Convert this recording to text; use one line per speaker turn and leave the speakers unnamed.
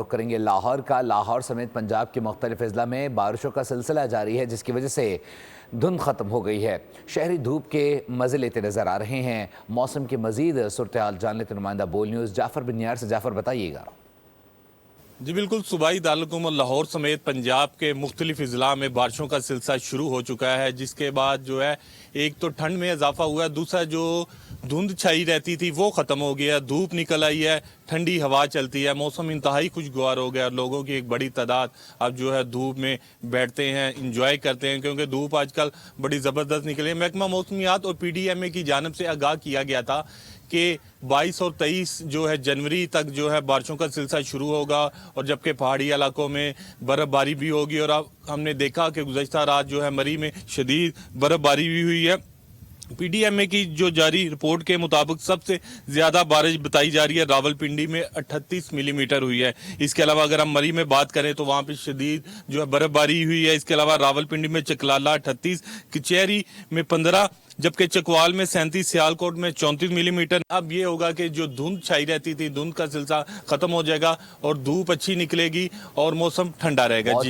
رخ کریں گے لاہور کا۔ لاہور سمیت پنجاب کے مختلف اضلاع میں بارشوں کا سلسلہ جاری ہے، جس کی وجہ سے دھند ختم ہو گئی ہے۔ شہری دھوپ کے مزے لیتے نظر آ رہے ہیں۔ موسم کی مزید صورتحال جان لیتے نمائندہ بول نیوز جعفر بن یار سے۔ جعفر بتائیے گا۔
جی بالکل، صوبائی دارالحکومت لاہور سمیت پنجاب کے مختلف اضلاع میں بارشوں کا سلسلہ شروع ہو چکا ہے، جس کے بعد جو ہے ایک تو ٹھنڈ میں اضافہ ہوا ہے، دوسرا جو دھند چھائی رہتی تھی وہ ختم ہو گیا، دھوپ نکل آئی ہے، ٹھنڈی ہوا چلتی ہے، موسم انتہائی خوشگوار ہو گیا۔ لوگوں کی ایک بڑی تعداد اب جو ہے دھوپ میں بیٹھتے ہیں، انجوائے کرتے ہیں، کیونکہ دھوپ آج کل بڑی زبردست نکلی ہے۔ محکمہ موسمیات اور پی ڈی ایم اے کی جانب سے آگاہ کیا گیا تھا کہ 22 اور 23 جو ہے جنوری تک جو ہے بارشوں کا سلسلہ شروع ہوگا، اور جبکہ پہاڑی علاقوں میں برف باری بھی ہوگی۔ اور اب ہم نے دیکھا کہ گزشتہ رات جو ہے مری میں شدید برف باری بھی ہوئی ہے۔ پی ڈی ایم اے کی جو جاری رپورٹ کے مطابق سب سے زیادہ بارش بتائی جا رہی ہے راولپنڈی میں 38 ملی میٹر ہوئی ہے۔ اس کے علاوہ اگر ہم مری میں بات کریں تو وہاں پہ شدید جو ہے برف باری ہوئی ہے۔ اس کے علاوہ راولپنڈی میں چکلالہ 38، کچہری میں 15، جبکہ چکوال میں 37، سیالکوٹ میں 34 ملی میٹر۔ اب یہ ہوگا کہ جو دھند چھائی رہتی تھی، دھند کا سلسلہ ختم ہو جائے گا اور دھوپ اچھی نکلے گی اور موسم ٹھنڈا رہے گا۔